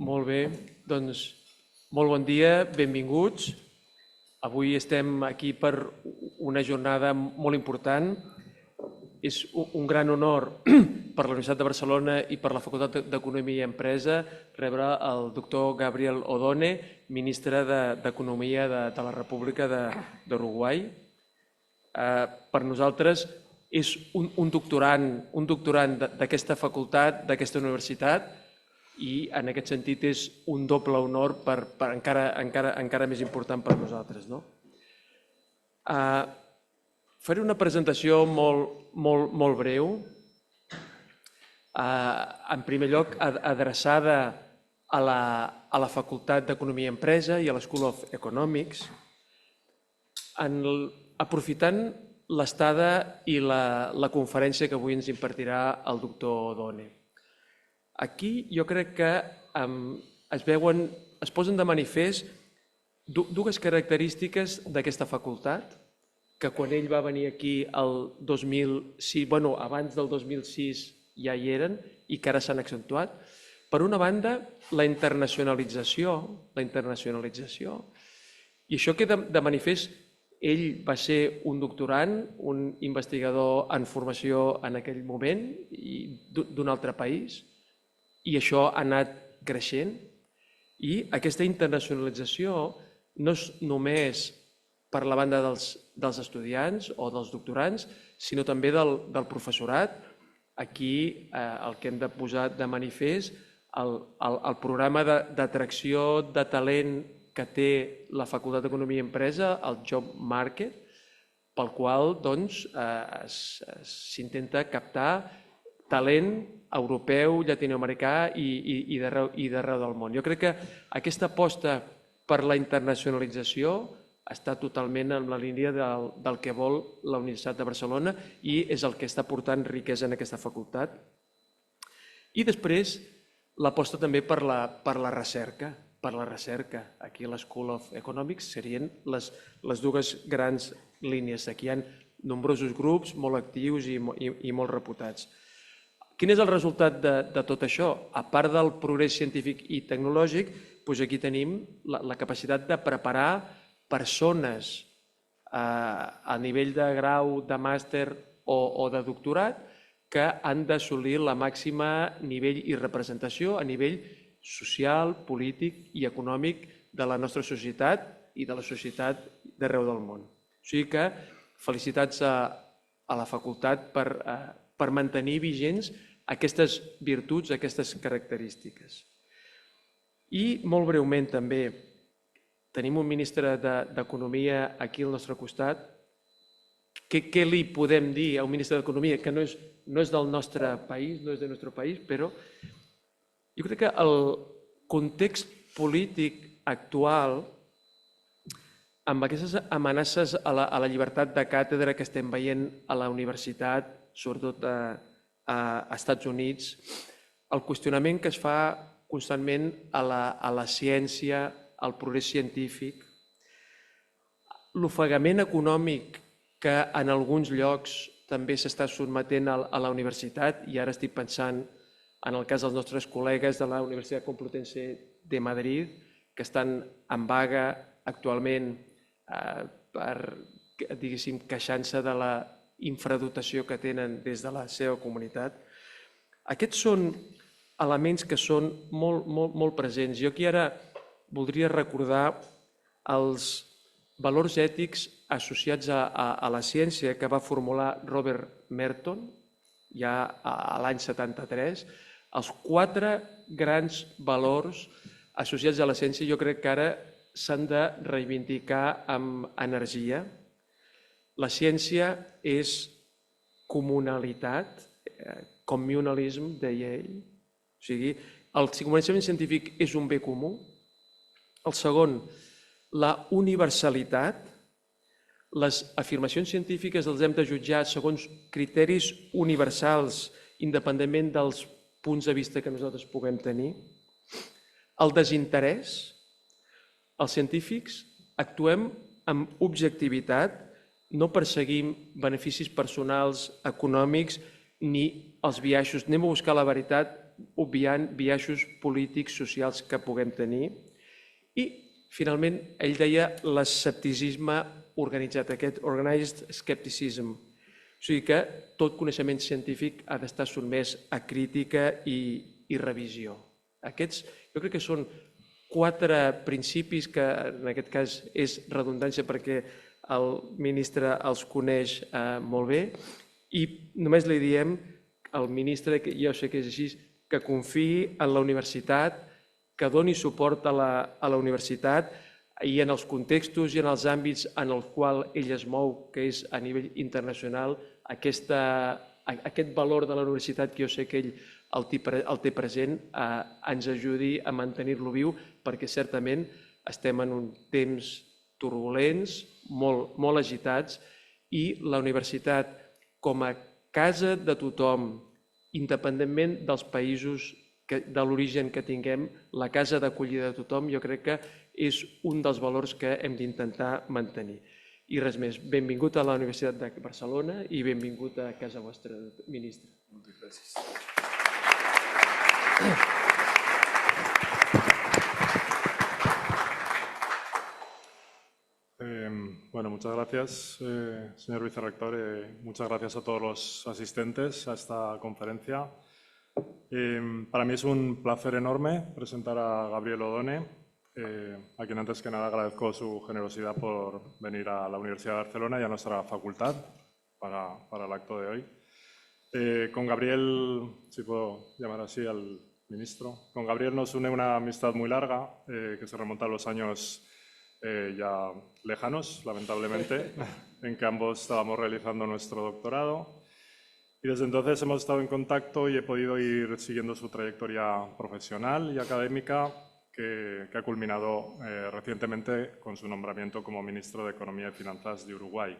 Molt bé, doncs molt bon dia, benvinguts. Avui estem aquí per una jornada molt important. És un gran honor per la Universitat de Barcelona i per la Facultat d'Economia i Empresa rebre el doctor Gabriel Odone, ministre d'Economia de la República d'Uruguai. Per nosaltres és un doctorant d'aquesta facultat, d'aquesta universitat, i en aquest sentit és un doble honor encara més important per nosaltres. Faré una presentació molt breu, en primer lloc adreçada a la Facultat d'Economia i Empresa i a l'School of Economics, aprofitant l'estada i la conferència que avui ens impartirà el doctor Odone. Aquí jo crec que es posen de manifest dues característiques d'aquesta facultat, que quan ell va venir aquí el 2006, abans del 2006 ja hi eren i que ara s'han accentuat. Per una banda, la internacionalització, i això queda de manifest. Ell va ser un doctorant, un investigador en formació en aquell moment d'un altre país, i això ha anat creixent. I aquesta internacionalització no és només per la banda dels estudiants o dels doctorants, sinó també del professorat. Aquí el que hem de posar de manifest, el programa d'atracció de talent que té la Facultat d'Economia i Empresa, el Job Market, pel qual s'intenta captar talent europeu, llatinoamericà i d'arreu del món. Jo crec que aquesta aposta per la internacionalització està totalment en la línia del que vol la Universitat de Barcelona i és el que està portant riquesa en aquesta facultat. I després l'aposta també per la recerca. Aquí a l'School of Economics serien les dues grans línies. Aquí hi ha nombrosos grups molt actius i molt reputats. Quin és el resultat de tot això? A part del progrés científic i tecnològic, aquí tenim la capacitat de preparar persones a nivell de grau, de màster o de doctorat que han d'assolir la màxima nivell i representació a nivell social, polític i econòmic de la nostra societat i de la societat d'arreu del món. O sigui que felicitats a la facultat per mantenir vigents aquestes virtuts, aquestes característiques. I molt breument també, tenim un ministre d'Economia aquí al nostre costat. Què li podem dir a un ministre d'Economia que no és del nostre país, no és del nostre país, però jo crec que el context polític actual, amb aquestes amenaces a la llibertat de càtedra que estem veient a la universitat, sobretot a Estats Units, el qüestionament que es fa constantment a la ciència, al progrés científic, l'ofegament econòmic que en alguns llocs també s'està sotmetent a la universitat, i ara estic pensant en el cas dels nostres col·legues de la Universitat Complutense de Madrid, que estan en vaga actualment queixant-se de la infradotació que tenen des de la seva comunitat. Aquests són elements que són molt presents. Jo aquí ara voldria recordar els valors ètics associats a la ciència que va formular Robert Merton ja l'any 73. Els 4 grans valors associats a la ciència jo crec que ara s'han de reivindicar amb energia. La ciència és comunalitat, communalism, deia ell. O sigui, el coneixement científic és un bé comú. El segon, la universalitat. Les afirmacions científiques les hem de jutjar segons criteris universals, independentment dels punts de vista que nosaltres puguem tenir. El desinterès. Els científics actuem amb objectivitat, no perseguim beneficis personals, econòmics, ni els biaixos. Anem a buscar la veritat obviant biaixos polítics, socials que puguem tenir. I, finalment, ell deia l'escepticisme organitzat, aquest organized skepticism. O sigui que tot coneixement científic ha d'estar sotmès a crítica i revisió. Aquests, jo crec que són 4 principis que, en aquest cas, és redundància perquè el ministre els coneix molt bé i només li diem al ministre, que jo sé que és així, que confiï en la universitat, que doni suport a la universitat i en els contextos i en els àmbits en els quals ell es mou, que és a nivell internacional, aquest valor de la universitat que jo sé que ell el té present, ens ajudi a mantenir-lo viu, perquè certament estem en uns temps turbulents, molt agitats, i la universitat, com a casa de tothom, independentment dels països, de l'origen que tinguem, la casa d'acollida de tothom, jo crec que és un dels valors que hem d'intentar mantenir. I res més, benvingut a la Universitat de Barcelona i benvingut a casa vostra, ministre. Moltes gràcies. Bueno, muchas gracias, señor vicerrector. Muchas gracias a todos los asistentes a esta conferencia. Para mí es un placer enorme presentar a Gabriel Odone, a quien antes que nada agradezco su generosidad por venir a la Universidad de Barcelona y a nuestra facultad para el acto de hoy. Con Gabriel, si puedo llamar así al ministro, con Gabriel nos une una amistad muy larga que se remonta a los años ya lejanos, lamentablemente, en que ambos estábamos realizando nuestro doctorado. Y desde entonces hemos estado en contacto y he podido ir siguiendo su trayectoria profesional y académica que ha culminado recientemente con su nombramiento como ministro de Economía y Finanzas de Uruguay.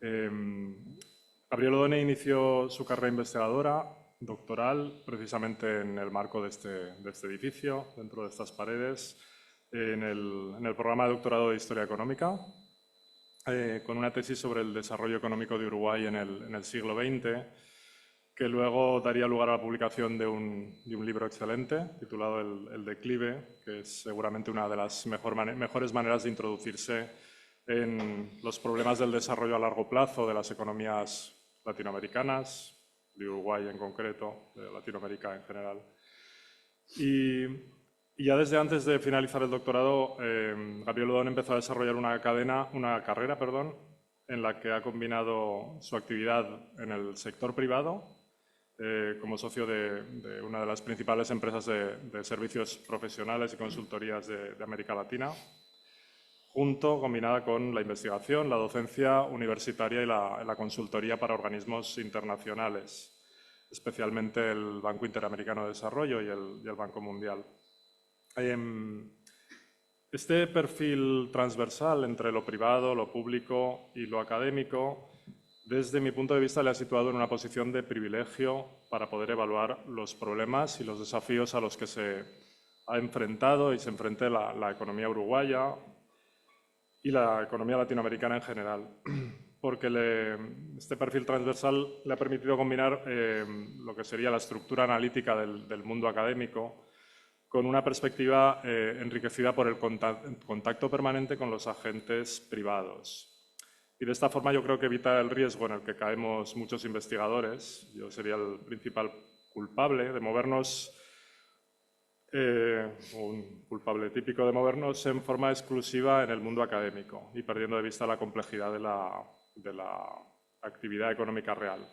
Gabriel Odone inició su carrera investigadora doctoral precisamente en el marco de este edificio, dentro de estas paredes, en el programa de doctorado de Historia Económica, con una tesis sobre el desarrollo económico de Uruguay en el siglo XX, que luego daría lugar a la publicación de un libro excelente titulado El declive, que es seguramente una de las mejores maneras de introducirse en los problemas del desarrollo a largo plazo de las economías latinoamericanas, de Uruguay en concreto, de Latinoamérica en general. Y ya desde antes de finalizar el doctorado, Gabriel Odone empezó a desarrollar una carrera, en la que ha combinado su actividad en el sector privado, como socio de una de las principales empresas de servicios profesionales y consultorías de América Latina, combinada con la investigación, la docencia universitaria y la consultoría para organismos internacionales, especialmente el Banco Interamericano de Desarrollo y el Banco Mundial. Este perfil transversal entre lo privado, lo público y lo académico, desde mi punto de vista, le ha situado en una posición de privilegio para poder evaluar los problemas y los desafíos a los que se ha enfrentado y se enfrenta la economía uruguaya y la economía latinoamericana en general, porque este perfil transversal le ha permitido combinar lo que sería la estructura analítica del mundo académico con una perspectiva enriquecida por el contacto permanente con los agentes privados. Y de esta forma yo creo que evita el riesgo en el que caemos muchos investigadores. Yo sería el principal culpable de movernos, un culpable típico de movernos en forma exclusiva en el mundo académico y perdiendo de vista la complejidad de la actividad económica real,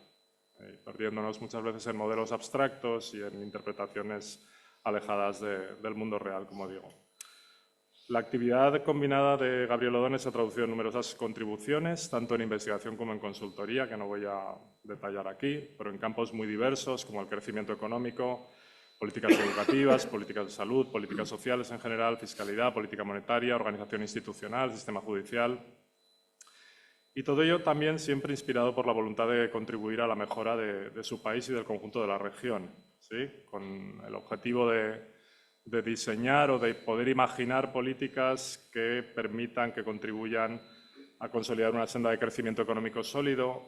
perdiéndonos muchas veces en modelos abstractos y en interpretaciones alejadas del mundo real, como digo. La actividad combinada de Gabriel Odone se ha traducido en numerosas contribuciones, tanto en investigación como en consultoría, que no voy a detallar aquí, pero en campos muy diversos como el crecimiento económico, políticas educativas, políticas de salud, políticas sociales en general, fiscalidad, política monetaria, organización institucional, sistema judicial. Y todo ello también siempre inspirado por la voluntad de contribuir a la mejora de su país y del conjunto de la región, ¿sí? Con el objetivo de diseñar o de poder imaginar políticas que permitan, que contribuyan a consolidar una senda de crecimiento económico sólido,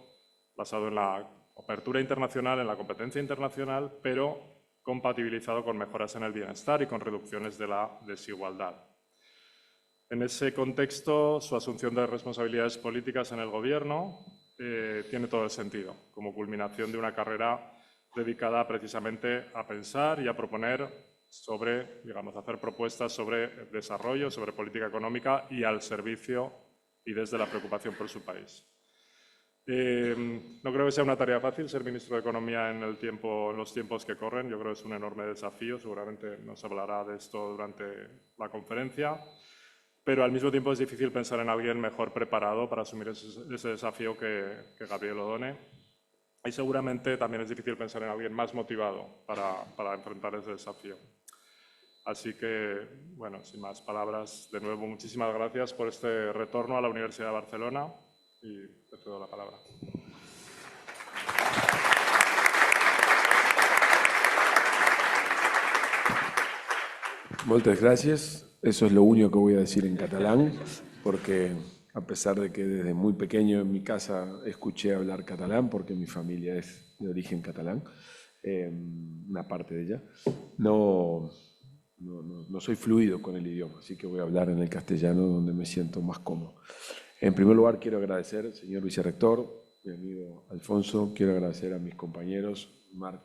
basado en la apertura internacional, en la competencia internacional, pero compatibilizado con mejoras en el bienestar y con reducciones de la desigualdad. En ese contexto, su asunción de responsabilidades políticas en el Gobierno tiene todo el sentido, como culminación de una carrera dedicada precisamente a pensar y a proponer sobre, digamos, hacer propuestas sobre desarrollo, sobre política económica y al servicio y desde la preocupación por su país. No creo que sea una tarea fácil ser ministro de Economía en los tiempos que corren. Yo creo que es un enorme desafío. Seguramente nos hablará de esto durante la conferencia. Pero al mismo tiempo es difícil pensar en alguien mejor preparado para asumir ese desafío que Gabriel Odone. Y seguramente también es difícil pensar en alguien más motivado para enfrentar ese desafío. Así que, bueno, sin más palabras, de nuevo, muchísimas gracias por este retorno a la Universidad de Barcelona y te cedo la palabra. Moltes gràcies. Eso es lo único que voy a decir en catalán, porque a pesar de que desde muy pequeño en mi casa escuché hablar catalán, porque mi familia es de origen catalán, una parte de ella, no soy fluido con el idioma, así que voy a hablar en el castellano donde me siento más cómodo. En primer lugar, quiero agradecer al señor vicerrector, mi amigo Alfonso, quiero agradecer a mis compañeros, Marc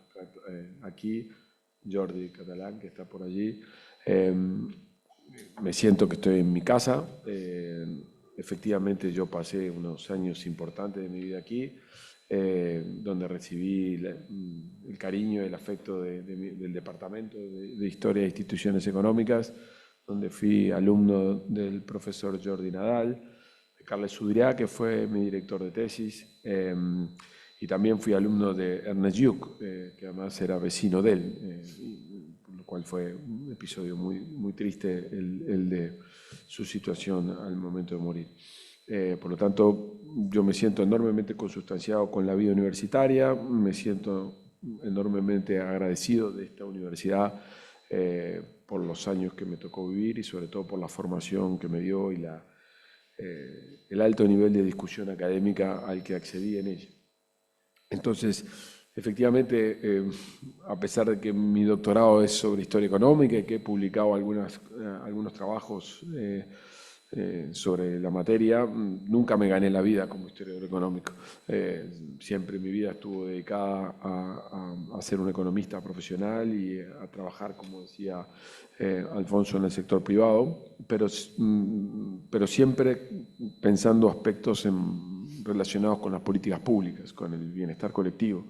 aquí, Jordi Catalán, que está por allí. Me siento que estoy en mi casa. Efectivamente, yo pasé unos años importantes de mi vida aquí, donde recibí el cariño y el afecto del Departamento de Historia e Instituciones Económicas, donde fui alumno del profesor Jordi Nadal, de Carles Sudrià, que fue mi director de tesis, y también fui alumno de Ernest Lluch, que además era vecino de él, por lo cual fue un episodio muy triste el de su situación al momento de morir. Por lo tanto, yo me siento enormemente consustanciado con la vida universitaria, me siento enormemente agradecido de esta universidad por los años que me tocó vivir y sobre todo por la formación que me dio y el alto nivel de discusión académica al que accedí en ella. Entonces, efectivamente, a pesar de que mi doctorado es sobre historia económica y que he publicado algunos trabajos sobre la materia, nunca me gané la vida como historiador económico. Siempre mi vida estuvo dedicada a ser un economista profesional y a trabajar, como decía Alfonso, en el sector privado, pero siempre pensando aspectos relacionados con las políticas públicas, con el bienestar colectivo.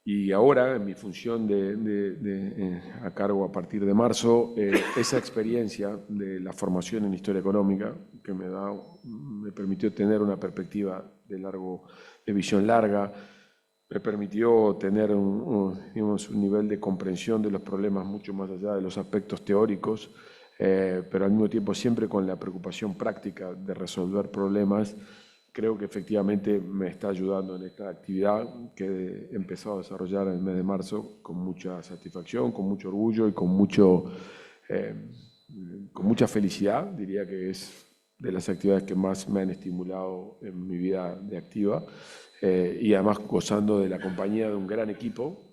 Y ahora, en mi función a cargo a partir de marzo, esa experiencia de la formación en historia económica que me permitió tener una perspectiva de visión larga, me permitió tener un nivel de comprensión de los problemas mucho más allá de los aspectos teóricos, pero al mismo tiempo siempre con la preocupación práctica de resolver problemas. Creo que efectivamente me está ayudando en esta actividad que he empezado a desarrollar en el mes de marzo con mucha satisfacción, con mucho orgullo y con mucha felicidad. Diría que es de las actividades que más me han estimulado en mi vida de activa. Y además gozando de la compañía de un gran equipo.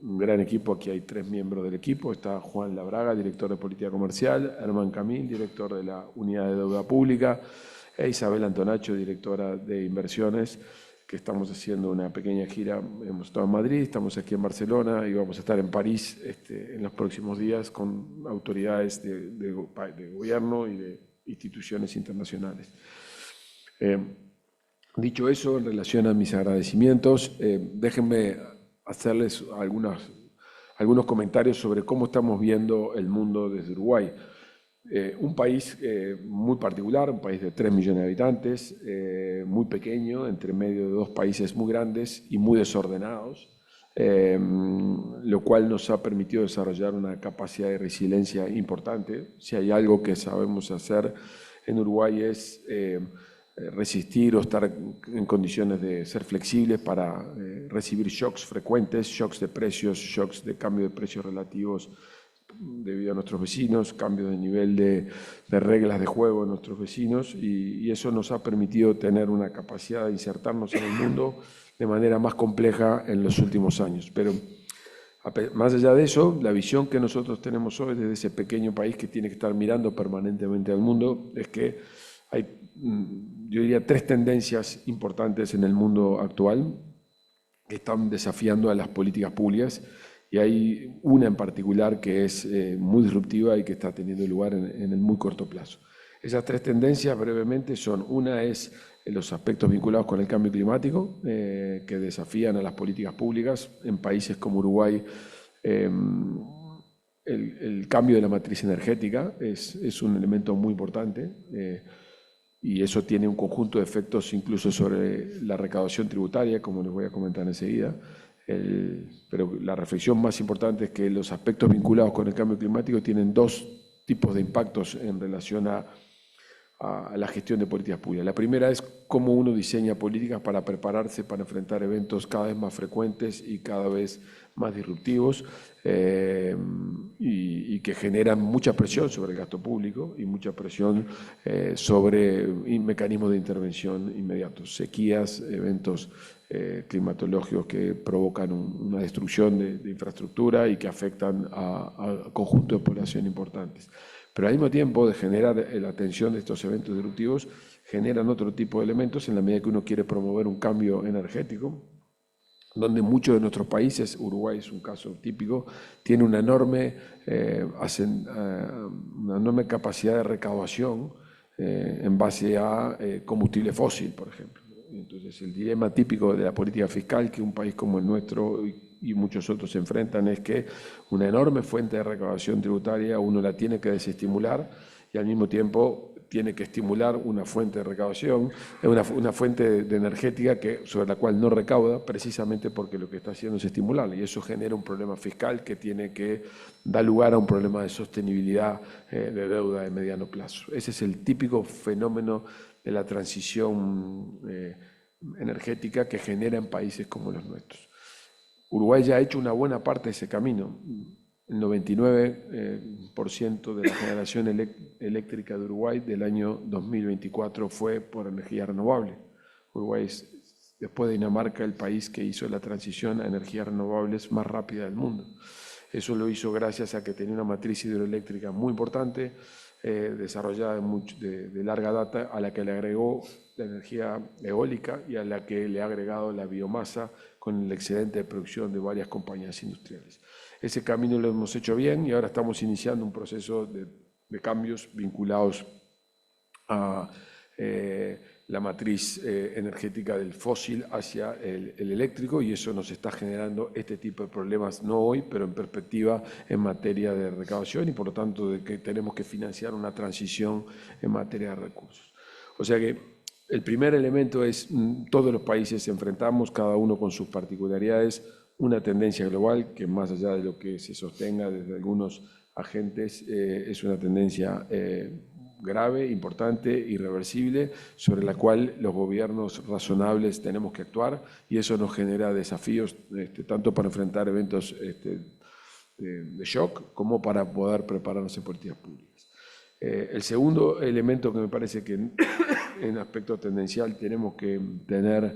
Aquí hay 3 miembros del equipo. Está Juan Labraga, director de Política Comercial, Herman Camil, director de la Unidad de Deuda Pública, e Isabel Antonaccio, directora de Inversiones, que estamos haciendo una pequeña gira. Hemos estado en Madrid, estamos aquí en Barcelona y vamos a estar en París en los próximos días con autoridades de gobierno y de instituciones internacionales. Dicho eso, en relación a mis agradecimientos, déjenme hacerles algunos comentarios sobre cómo estamos viendo el mundo desde Uruguay. Un país muy particular, un país de 3 millones de habitantes, muy pequeño, entre medio de 2 países muy grandes y muy desordenados, lo cual nos ha permitido desarrollar una capacidad de resiliencia importante. Si hay algo que sabemos hacer en Uruguay es resistir o estar en condiciones de ser flexibles para recibir shocks frecuentes, shocks de precios, shocks de cambio de precios relativos debido a nuestros vecinos, cambios de nivel de reglas de juego de nuestros vecinos, y eso nos ha permitido tener una capacidad de insertarnos en el mundo de manera más compleja en los últimos años. Pero Más allá de eso, la visión que nosotros tenemos hoy desde ese pequeño país que tiene que estar mirando permanentemente al mundo es que hay, yo diría, tres tendencias importantes en el mundo actual que están desafiando a las políticas públicas y hay una en particular que es muy disruptiva y que está teniendo lugar en el muy corto plazo. Esas tres tendencias brevemente son, una es los aspectos vinculados con el cambio climático, que desafían a las políticas públicas. En países como Uruguay, el cambio de la matriz energética es un elemento muy importante y eso tiene un conjunto de efectos incluso sobre la recaudación tributaria, como les voy a comentar enseguida. Pero la reflexión más importante es que los aspectos vinculados con el cambio climático tienen dos tipos de impactos en relación a la gestión de políticas públicas. La primera es cómo uno diseña políticas para prepararse para enfrentar eventos cada vez más frecuentes y cada vez más disruptivos y que generan mucha presión sobre el gasto público y mucha presión sobre mecanismos de intervención inmediatos, sequías, eventos climatológicos que provocan una destrucción de infraestructura y que afectan a conjuntos de población importantes. Pero al mismo tiempo de generar la atención de estos eventos disruptivos, generan otro tipo de elementos en la medida que uno quiere promover un cambio energético, donde muchos de nuestros países, Uruguay es un caso típico, tiene una enorme capacidad de recaudación en base a combustible fósil, por ejemplo. Entonces, el dilema típico de la política fiscal que un país como el nuestro y muchos otros se enfrentan es que una enorme fuente de recaudación tributaria uno la tiene que desestimular y al mismo tiempo tiene que estimular una fuente de recaudación, una fuente de energética sobre la cual no recauda precisamente porque lo que está haciendo es estimularla y eso genera un problema fiscal que tiene que dar lugar a un problema de sostenibilidad de deuda de mediano plazo. Ese es el típico fenómeno de la transición energética que genera en países como los nuestros. Uruguay ya ha hecho una buena parte de ese camino. El 99% de la generación eléctrica de Uruguay del año 2024 fue por energía renovable. Uruguay es, después de Dinamarca, el país que hizo la transición a energías renovables más rápida del mundo. Eso lo hizo gracias a que tenía una matriz hidroeléctrica muy importante, desarrollada de larga data, a la que le agregó la energía eólica y a la que le ha agregado la biomasa con el excedente de producción de varias compañías industriales. Ese camino lo hemos hecho bien y ahora estamos iniciando un proceso de cambios vinculados a la matriz energética del fósil hacia el eléctrico y eso nos está generando este tipo de problemas, no hoy, pero en perspectiva en materia de recaudación y por lo tanto de que tenemos que financiar una transición en materia de recursos. O sea que el primer elemento es todos los países enfrentamos, cada uno con sus particularidades, una tendencia global que más allá de lo que se sostenga desde algunos agentes es una tendencia grave, importante, irreversible, sobre la cual los gobiernos razonables tenemos que actuar y eso nos genera desafíos tanto para enfrentar eventos de shock como para poder prepararnos en políticas públicas. El segundo elemento que me parece que en aspecto tendencial tenemos que tener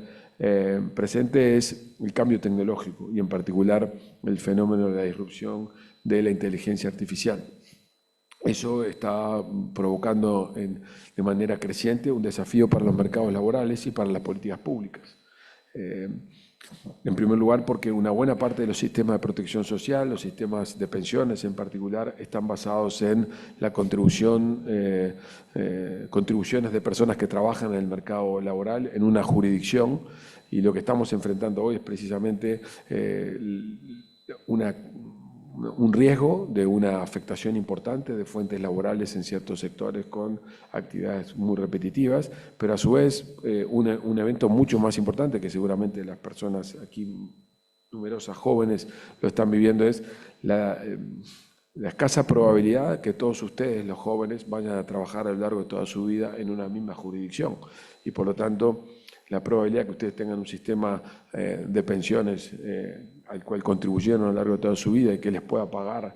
presente es el cambio tecnológico y en particular el fenómeno de la disrupción de la inteligencia artificial. Eso está provocando de manera creciente un desafío para los mercados laborales y para las políticas públicas. En primer lugar, porque una buena parte de los sistemas de protección social, los sistemas de pensiones en particular, están basados en la contribuciones de personas que trabajan en el mercado laboral en una jurisdicción y lo que estamos enfrentando hoy es precisamente un riesgo de una afectación importante de fuentes laborales en ciertos sectores con actividades muy repetitivas, pero a su vez un evento mucho más importante que seguramente las personas aquí numerosas jóvenes lo están viviendo es la escasa probabilidad que todos ustedes, los jóvenes, vayan a trabajar a lo largo de toda su vida en una misma jurisdicción y por lo tanto la probabilidad que ustedes tengan un sistema de pensiones al cual contribuyeron a lo largo de toda su vida y que les pueda pagar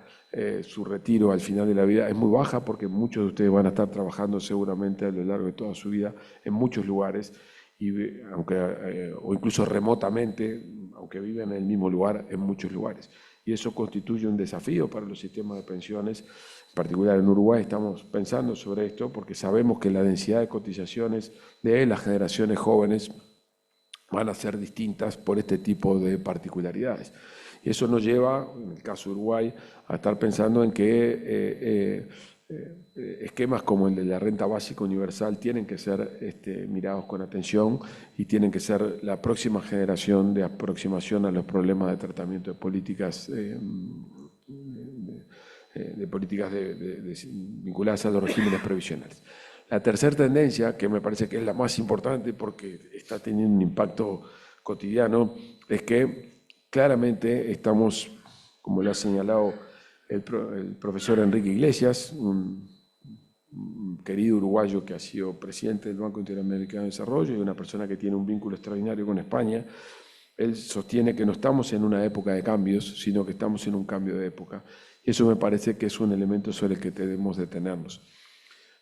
su retiro al final de la vida es muy baja porque muchos de ustedes van a estar trabajando seguramente a lo largo de toda su vida en muchos lugares o incluso remotamente, aunque vivan en el mismo lugar, en muchos lugares. y eso constituye un desafío para los sistemas de pensiones. En particular en Uruguay estamos pensando sobre esto porque sabemos que la densidad de cotizaciones de las generaciones jóvenes van a ser distintas por este tipo de particularidades. Y eso nos lleva, en el caso de Uruguay, a estar pensando en que esquemas como el de la renta básica universal tienen que ser mirados con atención y tienen que ser la próxima generación de aproximación a los problemas de tratamiento de políticas vinculadas a los regímenes previsionales. La tercera tendencia, que me parece que es la más importante porque está teniendo un impacto cotidiano, es que claramente estamos, como lo ha señalado el profesor Enrique Iglesias, un querido uruguayo que ha sido presidente del Banco Interamericano de Desarrollo y una persona que tiene un vínculo extraordinario con España. Él sostiene que no estamos en una época de cambios, sino que estamos en un cambio de época. Y eso me parece que es un elemento sobre el que debemos detenernos.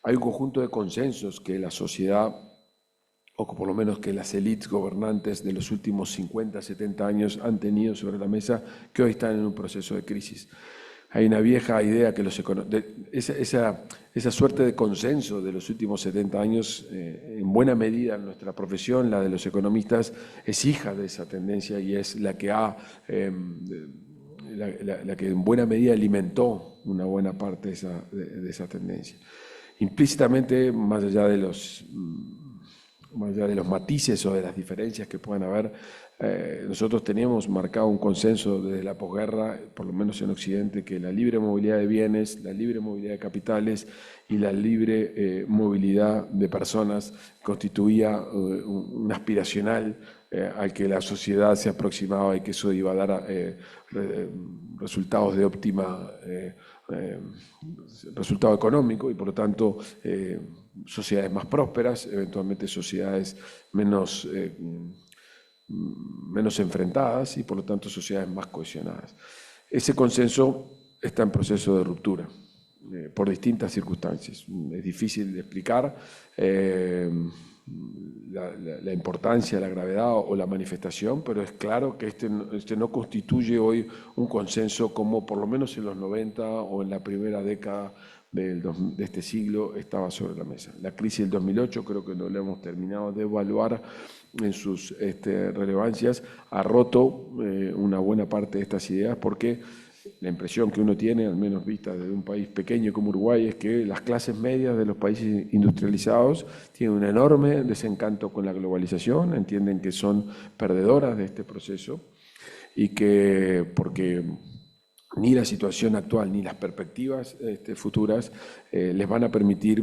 Hay un conjunto de consensos que la sociedad, o por lo menos que las élites gobernantes de los últimos 50, 70 años han tenido sobre la mesa, que hoy están en un proceso de crisis. Hay una vieja idea que esa suerte de consenso de los últimos 70 años, en buena medida en nuestra profesión, la de los economistas, es hija de esa tendencia y es la que la que en buena medida alimentó una buena parte de esa tendencia. Implícitamente, más allá de los matices o de las diferencias que puedan haber, nosotros teníamos marcado un consenso desde la posguerra, por lo menos en Occidente, que la libre movilidad de bienes, la libre movilidad de capitales y la libre movilidad de personas constituía un aspiracional al que la sociedad se aproximaba y que eso iba a dar resultados de óptima resultado económico y por lo tanto sociedades más prósperas, eventualmente sociedades menos enfrentadas y por lo tanto sociedades más cohesionadas. Ese consenso está en proceso de ruptura por distintas circunstancias. Es difícil de explicar la importancia, la gravedad o la manifestación, pero es claro que este no constituye hoy un consenso como por lo menos en los 90 o en la primera década de este siglo estaba sobre la mesa. La crisis del 2008 creo que no la hemos terminado de evaluar en sus relevancias, ha roto una buena parte de estas ideas porque la impresión que uno tiene, al menos vista desde un país pequeño como Uruguay, es que las clases medias de los países industrializados tienen un enorme desencanto con la globalización, entienden que son perdedoras de este proceso y que porque ni la situación actual ni las perspectivas futuras les van a permitir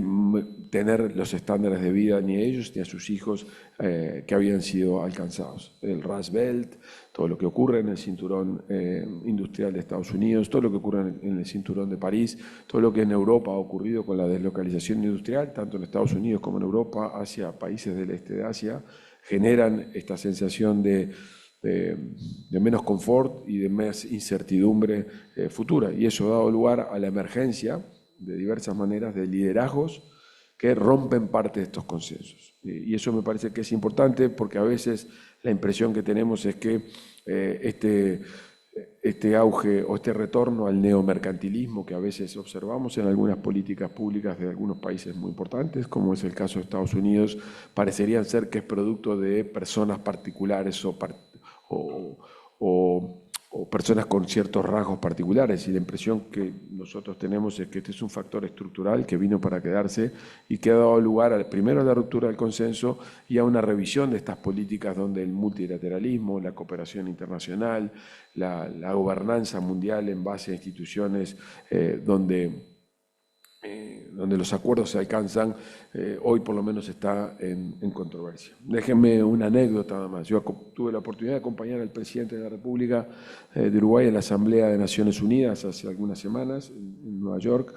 tener los estándares de vida ni a ellos ni a sus hijos que habían sido alcanzados. El Rust Belt, todo lo que ocurre en el cinturón industrial de Estados Unidos, todo lo que ocurre en el cinturón de París, todo lo que en Europa ha ocurrido con la deslocalización industrial, tanto en Estados Unidos como en Europa, hacia países del este de Asia, generan esta sensación de menos confort y de más incertidumbre futura. Y eso ha dado lugar a la emergencia de diversas maneras de liderazgos que rompen parte de estos consensos. Y eso me parece que es importante porque a veces la impresión que tenemos es que este auge o este retorno al neomercantilismo que a veces observamos en algunas políticas públicas de algunos países muy importantes, como es el caso de Estados Unidos, parecerían ser que es producto de personas particulares o personas con ciertos rasgos particulares, y la impresión que nosotros tenemos es que este es un factor estructural que vino para quedarse y que ha dado lugar primero a la ruptura del consenso y a una revisión de estas políticas donde el multilateralismo, la cooperación internacional, la gobernanza mundial en base a instituciones donde los acuerdos se alcanzan, hoy por lo menos está en controversia. Déjenme una anécdota nada más. Yo tuve la oportunidad de acompañar al presidente de la República de Uruguay en la Asamblea de Naciones Unidas hace algunas semanas en Nueva York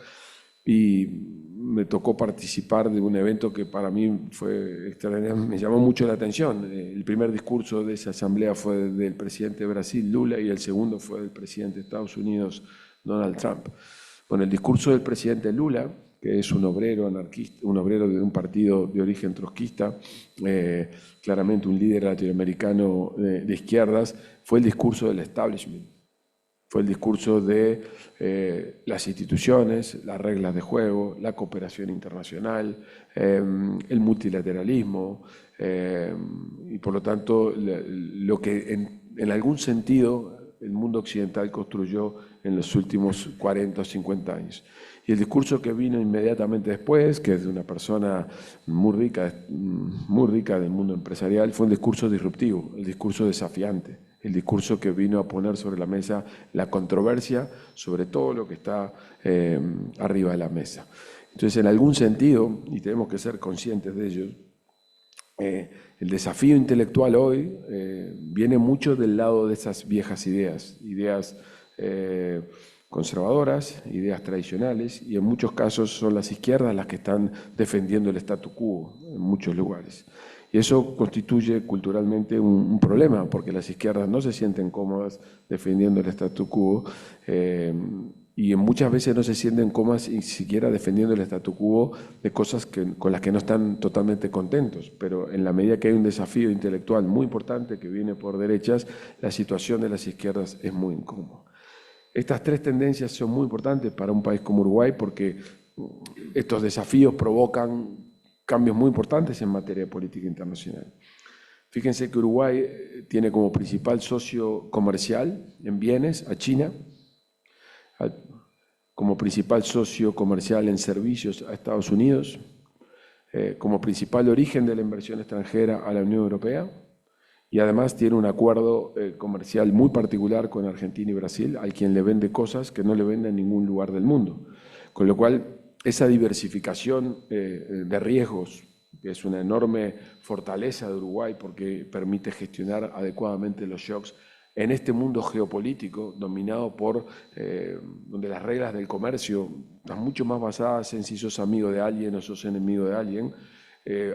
y me tocó participar de un evento que para mí fue extraordinario, me llamó mucho la atención. El primer discurso de esa asamblea fue del presidente de Brasil, Lula, y el segundo fue del presidente de Estados Unidos, Donald Trump. Bueno, el discurso del presidente Lula, que es un obrero anarquista, un obrero de un partido de origen trotskista, claramente un líder latinoamericano de izquierdas, fue el discurso del establishment. Fue el discurso de las instituciones, las reglas de juego, la cooperación internacional, el multilateralismo, y por lo tanto lo que en algún sentido el mundo occidental construyó en los últimos 40 o 50 años. Y el discurso que vino inmediatamente después, que es de una persona muy rica del mundo empresarial, fue un discurso disruptivo, el discurso desafiante, el discurso que vino a poner sobre la mesa la controversia sobre todo lo que está arriba de la mesa. Entonces, en algún sentido, y tenemos que ser conscientes de ello, el desafío intelectual hoy viene mucho del lado de esas viejas ideas conservadoras, ideas tradicionales, y en muchos casos son las izquierdas las que están defendiendo el statu quo en muchos lugares. Y eso constituye culturalmente un problema, porque las izquierdas no se sienten cómodas defendiendo el statu quo, y muchas veces no se sienten cómodas ni siquiera defendiendo el statu quo de cosas con las que no están totalmente contentos. Pero en la medida que hay un desafío intelectual muy importante que viene por derechas, la situación de las izquierdas es muy incómoda. Estas tres tendencias son muy importantes para un país como Uruguay porque estos desafíos provocan cambios muy importantes en materia de política internacional. Fíjense que Uruguay tiene como principal socio comercial en bienes a China, como principal socio comercial en servicios a Estados Unidos, como principal origen de la inversión extranjera a la Unión Europea, y además tiene un acuerdo comercial muy particular con Argentina y Brasil, a quien le vende cosas que no le vende en ningún lugar del mundo. Con lo cual, esa diversificación de riesgos, que es una enorme fortaleza de Uruguay porque permite gestionar adecuadamente los shocks en este mundo geopolítico dominado por, donde las reglas del comercio están mucho más basadas en si sos amigo de alguien o sos enemigo de alguien,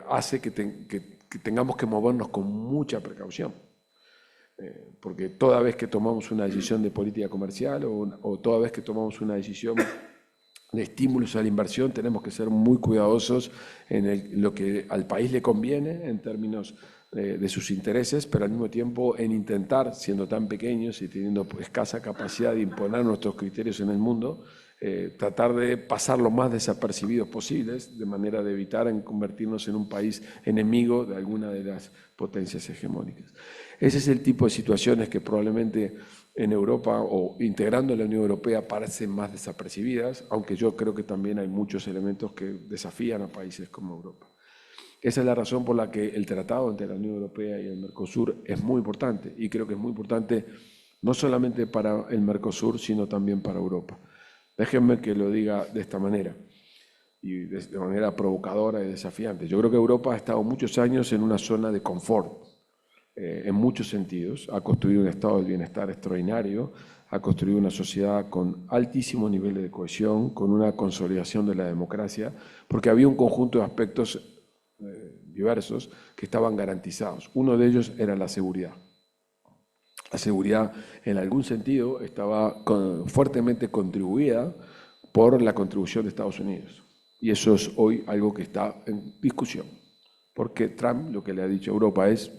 hace que tengamos que movernos con mucha precaución. Porque toda vez que tomamos una decisión de política comercial o toda vez que tomamos una decisión de estímulos a la inversión, tenemos que ser muy cuidadosos en lo que al país le conviene en términos de sus intereses, pero al mismo tiempo en intentar, siendo tan pequeños y teniendo escasa capacidad de imponer nuestros criterios en el mundo, tratar de pasar lo más desapercibidos posibles, de manera de evitar convertirnos en un país enemigo de alguna de las potencias hegemónicas. Ese es el tipo de situaciones que probablemente en Europa o integrando la Unión Europea parecen más desapercibidas, aunque yo creo que también hay muchos elementos que desafían a países como Europa. Esa es la razón por la que el tratado entre la Unión Europea y el Mercosur es muy importante, y creo que es muy importante no solamente para el Mercosur, sino también para Europa. Déjenme que lo diga de esta manera, y de manera provocadora y desafiante. Yo creo que Europa ha estado muchos años en una zona de confort, en muchos sentidos. Ha construido un estado de bienestar extraordinario, ha construido una sociedad con altísimos niveles de cohesión, con una consolidación de la democracia, porque había un conjunto de aspectos diversos que estaban garantizados. Uno de ellos era la seguridad. La seguridad, en algún sentido, estaba fuertemente contribuida por la contribución de Estados Unidos. Y eso es hoy algo que está en discusión, porque Trump lo que le ha dicho a Europa es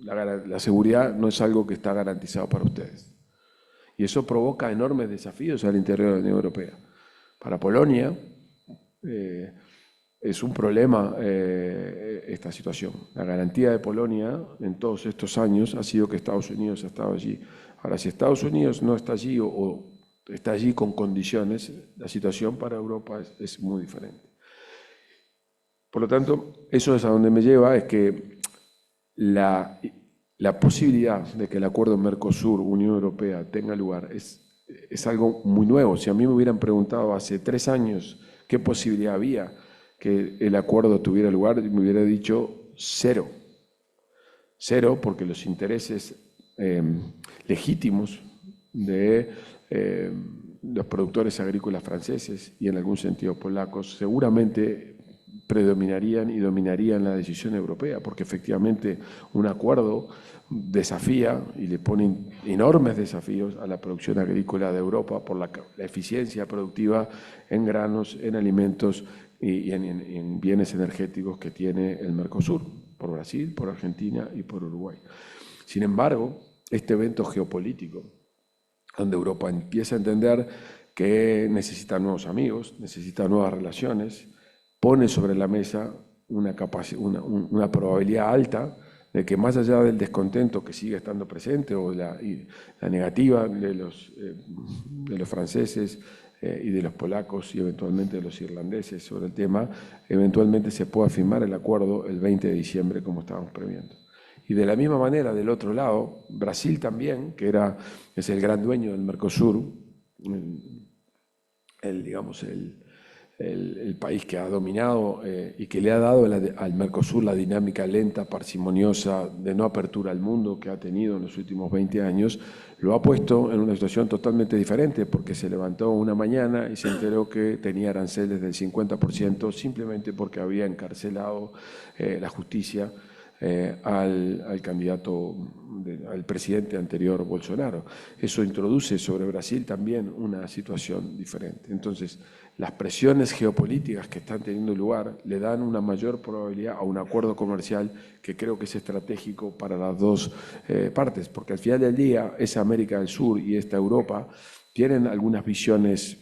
la seguridad no es algo que está garantizado para ustedes. Y eso provoca enormes desafíos al interior de la Unión Europea. Para Polonia es un problema esta situación. La garantía de Polonia en todos estos años ha sido que Estados Unidos ha estado allí. Ahora, si Estados Unidos no está allí o está allí con condiciones, la situación para Europa es muy diferente. Por lo tanto, eso es a donde me lleva, es que la posibilidad de que el acuerdo Mercosur-Unión Europea tenga lugar es algo muy nuevo. Si a mí me hubieran preguntado hace 3 años qué posibilidad había que el acuerdo tuviera lugar, me hubiera dicho 0. 0 porque los intereses legítimos de los productores agrícolas franceses y en algún sentido polacos seguramente predominarían y dominarían la decisión europea, porque efectivamente un acuerdo desafía y le pone enormes desafíos a la producción agrícola de Europa por la eficiencia productiva en granos, en alimentos y en bienes energéticos que tiene el Mercosur, por Brasil, por Argentina y por Uruguay. Sin embargo, este evento geopolítico donde Europa empieza a entender que necesita nuevos amigos, necesita nuevas relaciones, pone sobre la mesa una probabilidad alta de que más allá del descontento que sigue estando presente o la negativa de los franceses y de los polacos y eventualmente de los irlandeses sobre el tema, eventualmente se pueda firmar el acuerdo el 20 de diciembre como estábamos previendo. Y de la misma manera, del otro lado, Brasil también, que es el gran dueño del Mercosur, digamos, el país que ha dominado y que le ha dado al Mercosur la dinámica lenta, parsimoniosa, de no apertura al mundo que ha tenido en los últimos 20 años, lo ha puesto en una situación totalmente diferente, porque se levantó una mañana y se enteró que tenía aranceles del 50% simplemente porque había encarcelado la justicia al candidato, al presidente anterior Bolsonaro. Eso introduce sobre Brasil también una situación diferente. Entonces, las presiones geopolíticas que están teniendo lugar le dan una mayor probabilidad a un acuerdo comercial que creo que es estratégico para las dos partes, porque al final del día esa América del Sur y esta Europa tienen algunas visiones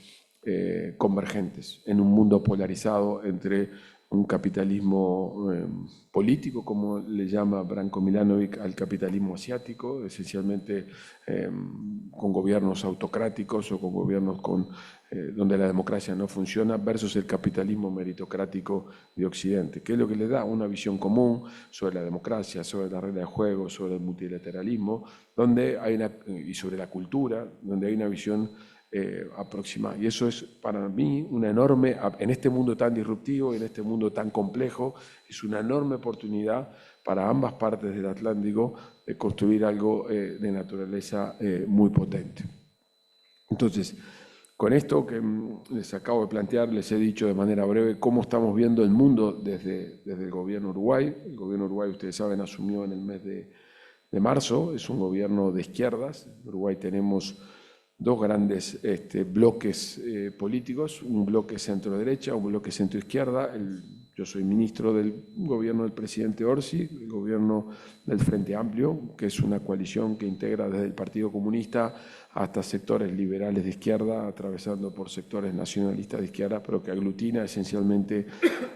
convergentes en un mundo polarizado entre un capitalismo político, como le llama Branko Milanovic al capitalismo asiático, esencialmente con gobiernos autocráticos o con gobiernos donde la democracia no funciona, versus el capitalismo meritocrático de Occidente, que es lo que le da una visión común sobre la democracia, sobre la regla de juego, sobre el multilateralismo, y sobre la cultura, donde hay una visión aproximada. Y eso es para mí una enorme, en este mundo tan disruptivo, en este mundo tan complejo, es una enorme oportunidad para ambas partes del Atlántico de construir algo de naturaleza muy potente. Entonces, con esto que les acabo de plantear, les he dicho de manera breve cómo estamos viendo el mundo desde el gobierno Uruguay. El gobierno Uruguay, ustedes saben, asumió en el mes de marzo, es un gobierno de izquierdas. En Uruguay tenemos dos grandes bloques políticos, un bloque centro-derecha, un bloque centro-izquierda. Yo soy ministro del gobierno del presidente Orsi, el gobierno del Frente Amplio, que es una coalición que integra desde el Partido Comunista hasta sectores liberales de izquierda, atravesando por sectores nacionalistas de izquierda, pero que aglutina esencialmente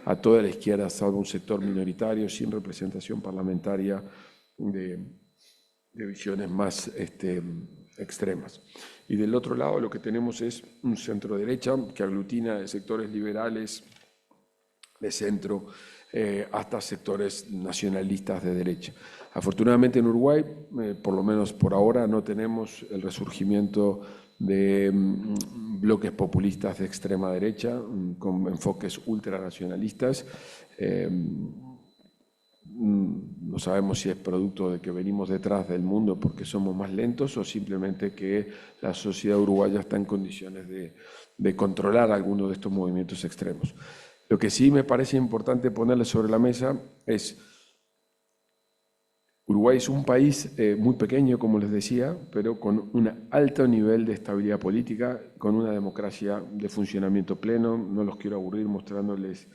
a toda la izquierda, salvo un sector minoritario sin representación parlamentaria de visiones más extremas. Y del otro lado lo que tenemos es un centro-derecha que aglutina sectores liberales de centro hasta sectores nacionalistas de derecha. Afortunadamente en Uruguay, por lo menos por ahora, no tenemos el resurgimiento de bloques populistas de extrema derecha con enfoques ultranacionalistas. No sabemos si es producto de que venimos detrás del mundo porque somos más lentos o simplemente que la sociedad uruguaya está en condiciones de controlar algunos de estos movimientos extremos. Lo que sí me parece importante ponerle sobre la mesa es Uruguay es un país muy pequeño, como les decía, pero con un alto nivel de estabilidad política, con una democracia de funcionamiento pleno. No los quiero aburrir mostrándoles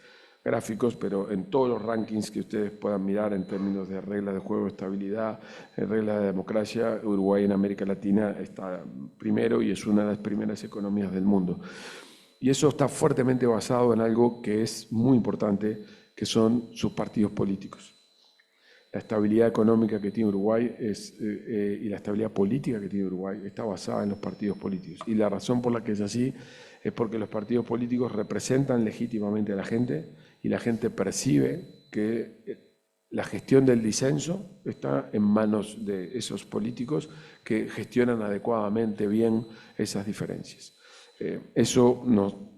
gráficos, pero en todos los rankings que ustedes puedan mirar en términos de reglas de juego, estabilidad, reglas de democracia, Uruguay en América Latina está primero y es una de las primeras economías del mundo. Y eso está fuertemente basado en algo que es muy importante, que son sus partidos políticos. La estabilidad económica que tiene Uruguay y la estabilidad política que tiene Uruguay está basada en los partidos políticos. Y la razón por la que es así es porque los partidos políticos representan legítimamente a la gente y la gente percibe que la gestión del disenso está en manos de esos políticos que gestionan adecuadamente bien esas diferencias.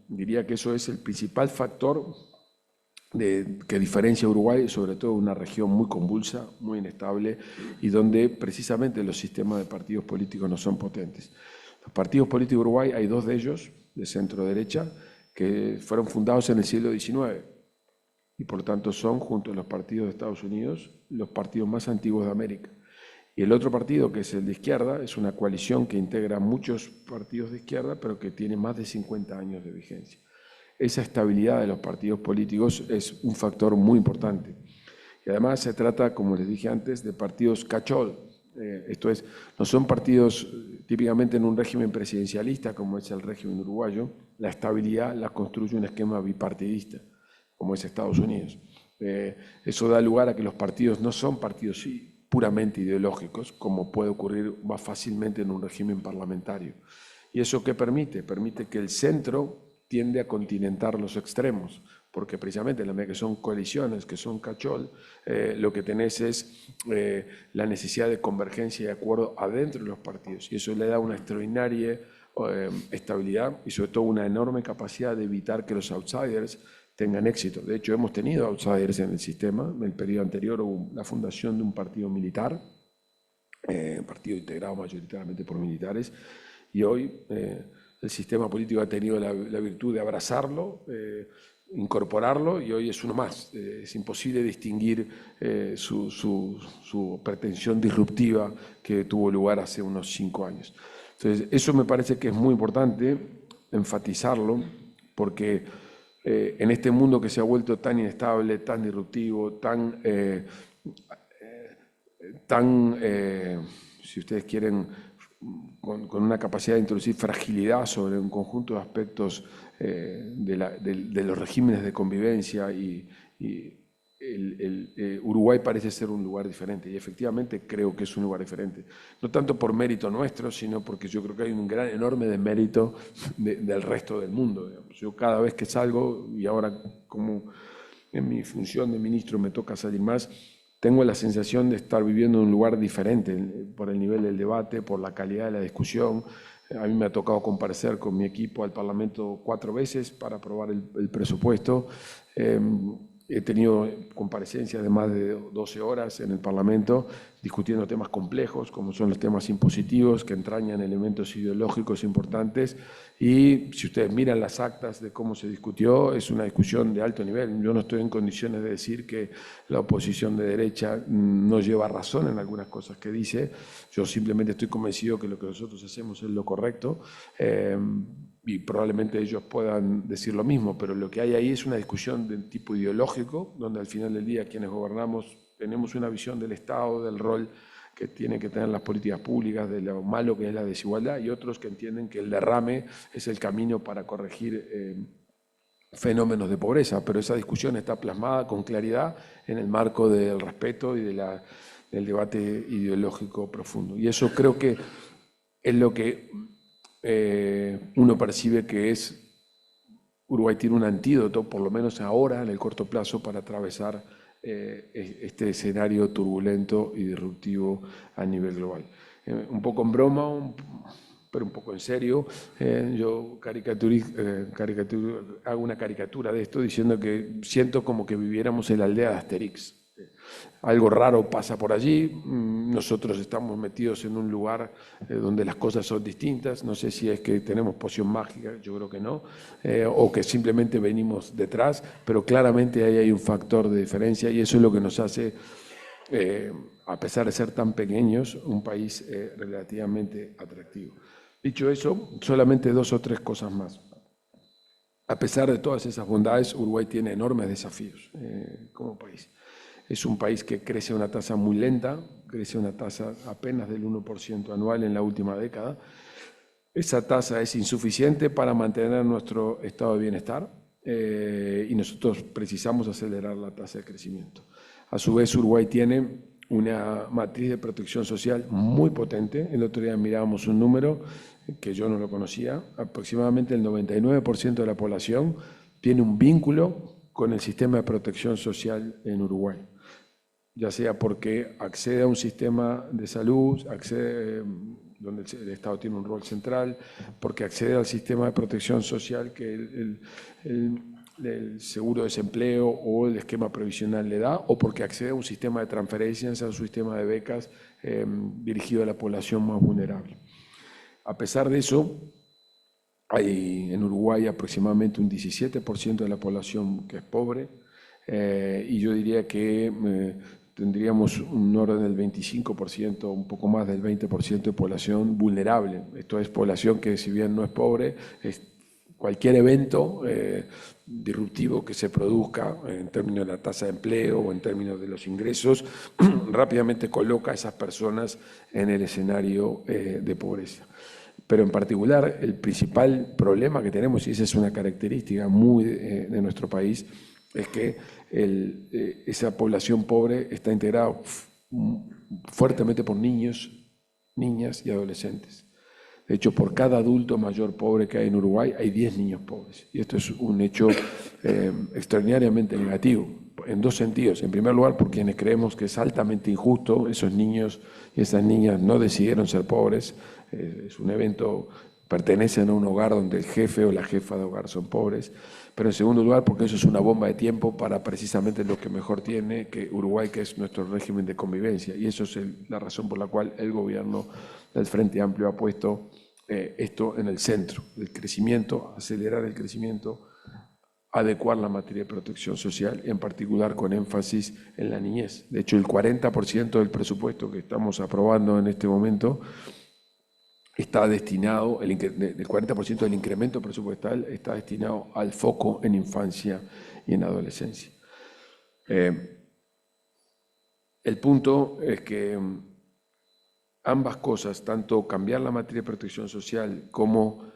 Diría que eso es el principal factor que diferencia a Uruguay, sobre todo una región muy convulsa, muy inestable y donde precisamente los sistemas de partidos políticos no son potentes. Los partidos políticos de Uruguay, hay dos de ellos, de centro-derecha, que fueron fundados en el siglo XIX y por lo tanto son, junto a los partidos de Estados Unidos, los partidos más antiguos de América. Y el otro partido, que es el de izquierda, es una coalición que integra muchos partidos de izquierda, pero que tiene más de 50 años de vigencia. Esa estabilidad de los partidos políticos es un factor muy importante. Y además se trata, como les dije antes, de partidos cachol. Esto es, no son partidos Típicamente en un régimen presidencialista, como es el régimen uruguayo, la estabilidad la construye un esquema bipartidista, como es Estados Unidos. Eso da lugar a que los partidos no son partidos puramente ideológicos, como puede ocurrir más fácilmente en un régimen parlamentario. ¿Y eso qué permite? Permite que el centro tiende a continentar los extremos, porque precisamente en la medida que son coaliciones, que son cachol, lo que tenés es la necesidad de convergencia y de acuerdo adentro de los partidos, y eso le da una extraordinaria estabilidad y sobre todo una enorme capacidad de evitar que los outsiders tengan éxito. De hecho, hemos tenido outsiders en el sistema. En el periodo anterior hubo la fundación de un partido militar, un partido integrado mayoritariamente por militares, y hoy el sistema político ha tenido la virtud de abrazarlo, incorporarlo, y hoy es uno más. Es imposible distinguir su pretensión disruptiva que tuvo lugar hace unos 5 años. Entonces, eso me parece que es muy importante enfatizarlo, porque en este mundo que se ha vuelto tan inestable, tan disruptivo, si ustedes quieren, con una capacidad de introducir fragilidad sobre un conjunto de aspectos de los regímenes de convivencia, y Uruguay parece ser un lugar diferente, y efectivamente creo que es un lugar diferente, no tanto por mérito nuestro, sino porque yo creo que hay un gran, enorme demérito del resto del mundo. Digamos. Yo cada vez que salgo, y ahora como en mi función de ministro me toca salir más, tengo la sensación de estar viviendo en un lugar diferente por el nivel del debate, por la calidad de la discusión. A mí me ha tocado comparecer con mi equipo al Parlamento 4 veces para aprobar el presupuesto. He tenido comparecencias de más de 12 horas en el Parlamento discutiendo temas complejos, como son los temas impositivos, que entrañan elementos ideológicos importantes. Y si ustedes miran las actas de cómo se discutió, es una discusión de alto nivel. Yo no estoy en condiciones de decir que la oposición de derecha no lleva razón en algunas cosas que dice. Yo simplemente estoy convencido que lo que nosotros hacemos es lo correcto. Y probablemente ellos puedan decir lo mismo, pero lo que hay ahí es una discusión de tipo ideológico, donde al final del día quienes gobernamos tenemos una visión del Estado, del rol que tienen que tener las políticas públicas, de lo malo que es la desigualdad, y otros que entienden que el derrame es el camino para corregir fenómenos de pobreza, pero esa discusión está plasmada con claridad en el marco del respeto y del debate ideológico profundo. Y eso creo que es lo que uno percibe que Uruguay tiene un antídoto, por lo menos ahora, en el corto plazo, para atravesar este escenario turbulento y disruptivo a nivel global. Un poco en broma, pero un poco en serio, yo hago una caricatura de esto diciendo que siento como que viviéramos en la aldea de Asterix. Algo raro pasa por allí, nosotros estamos metidos en un lugar donde las cosas son distintas, no sé si es que tenemos poción mágica, yo creo que no, o que simplemente venimos detrás, pero claramente ahí hay un factor de diferencia, y eso es lo que nos hace, a pesar de ser tan pequeños, un país relativamente atractivo. Dicho eso, solamente 2 o 3 cosas más. A pesar de todas esas bondades, Uruguay tiene enormes desafíos como país. Es un país que crece a una tasa muy lenta, crece a una tasa apenas del 1% anual en la última década. Esa tasa es insuficiente para mantener nuestro estado de bienestar y nosotros precisamos acelerar la tasa de crecimiento. A su vez, Uruguay tiene una matriz de protección social muy potente. El otro día mirábamos un número que yo no lo conocía. Aproximadamente el 99% de la población tiene un vínculo con el sistema de protección social en Uruguay, ya sea porque accede a un sistema de salud, donde el Estado tiene un rol central, porque accede al sistema de protección social que el seguro de desempleo o el esquema previsional le da, o porque accede a un sistema de transferencias, a un sistema de becas dirigido a la población más vulnerable. A pesar de eso, hay en Uruguay aproximadamente un 17% de la población que es pobre, y yo diría que tendríamos un orden del 25%, un poco más del 20% de población vulnerable. Esto es población que, si bien no es pobre, cualquier evento disruptivo que se produzca en términos de la tasa de empleo o en términos de los ingresos, rápidamente coloca a esas personas en el escenario de pobreza. Pero en particular, el principal problema que tenemos, y esa es una característica muy de nuestro país, es que esa población pobre está integrada fuertemente por niños, niñas y adolescentes. De hecho, por cada adulto mayor pobre que hay en Uruguay, hay 10 niños pobres. Y esto es un hecho extraordinariamente negativo, en dos sentidos. En primer lugar, por quienes creemos que es altamente injusto, esos niños y esas niñas no decidieron ser pobres. Es un evento, pertenecen a un hogar donde el jefe o la jefa de hogar son pobres. Pero en segundo lugar, porque eso es una bomba de tiempo para precisamente lo que mejor tiene que Uruguay, que es nuestro régimen de convivencia. Y eso es la razón por la cual el gobierno del Frente Amplio ha puesto esto en el centro, el crecimiento, acelerar el crecimiento, adecuar la materia de protección social, en particular con énfasis en la niñez. De hecho, el 40% del presupuesto que estamos aprobando en este momento está destinado, el 40% del incremento presupuestal está destinado al foco en infancia y en adolescencia. El punto es que ambas cosas, tanto cambiar la materia de protección social como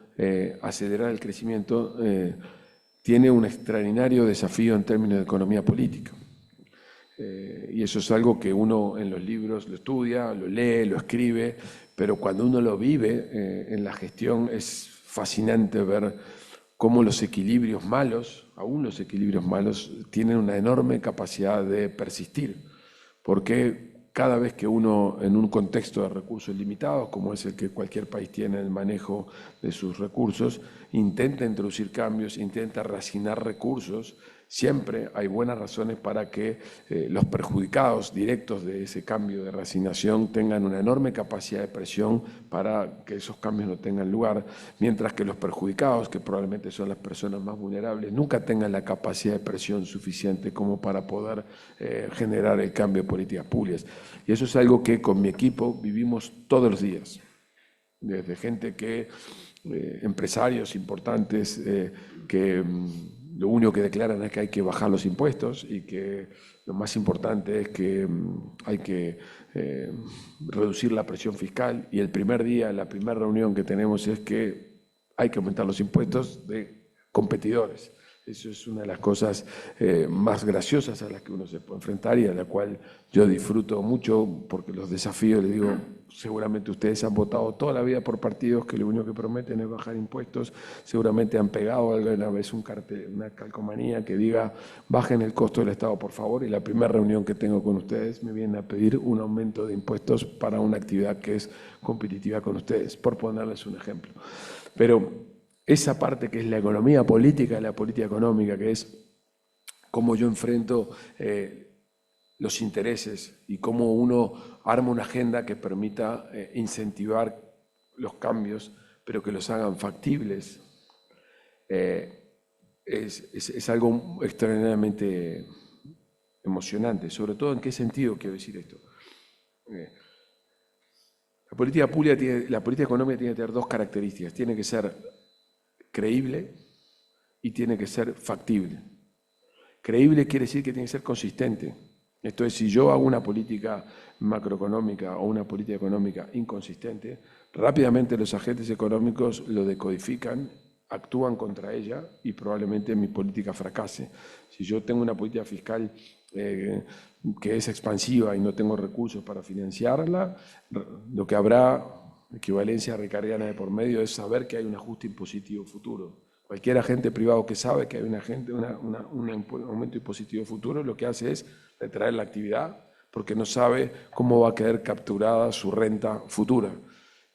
acelerar el crecimiento, tiene un extraordinario desafío en términos de economía política. Y eso es algo que uno en los libros lo estudia, lo lee, lo escribe, pero cuando uno lo vive en la gestión es fascinante ver cómo los equilibrios malos, aún los equilibrios malos, tienen una enorme capacidad de persistir. Porque cada vez que uno, en un contexto de recursos limitados, como es el que cualquier país tiene en el manejo de sus recursos, intenta introducir cambios, intenta reasignar recursos, siempre hay buenas razones para que los perjudicados directos de ese cambio de reasignación tengan una enorme capacidad de presión para que esos cambios no tengan lugar, mientras que los perjudicados, que probablemente son las personas más vulnerables, nunca tengan la capacidad de presión suficiente como para poder generar el cambio de políticas públicas. Y eso es algo que con mi equipo vivimos todos los días, desde gente que, empresarios importantes que lo único que declaran es que hay que bajar los impuestos y que lo más importante es que hay que reducir la presión fiscal. Y el primer día, la primera reunión que tenemos es que hay que aumentar los impuestos de competidores. Eso es una de las cosas más graciosas a las que uno se puede enfrentar y a la cual yo disfruto mucho, porque los desafíos, les digo, seguramente ustedes han votado toda la vida por partidos que lo único que prometen es bajar impuestos, seguramente han pegado alguna vez un cartel, una calcomanía que diga bajen el costo del Estado por favor, y la primera reunión que tengo con ustedes me vienen a pedir un aumento de impuestos para una actividad que es competitiva con ustedes, por ponerles un ejemplo. Pero esa parte que es la economía política, la política económica, que es cómo yo enfrento los intereses y cómo uno arma una agenda que permita incentivar los cambios, pero que los hagan factibles, es algo extraordinariamente emocionante. Sobre todo, ¿en qué sentido quiero decir esto? La política económica tiene que tener dos características. Tiene que ser creíble y tiene que ser factible. Creíble quiere decir que tiene que ser consistente. Esto es, si yo hago una política macroeconómica o una política económica inconsistente, rápidamente los agentes económicos lo decodifican, actúan contra ella y probablemente mi política fracase. Si yo tengo una política fiscal que es expansiva y no tengo recursos para financiarla, lo que habrá, equivalencia ricardiana de por medio, es saber que hay un ajuste impositivo futuro. Cualquier agente privado que sabe que hay un aumento impositivo futuro, lo que hace es retraer la actividad porque no sabe cómo va a quedar capturada su renta futura.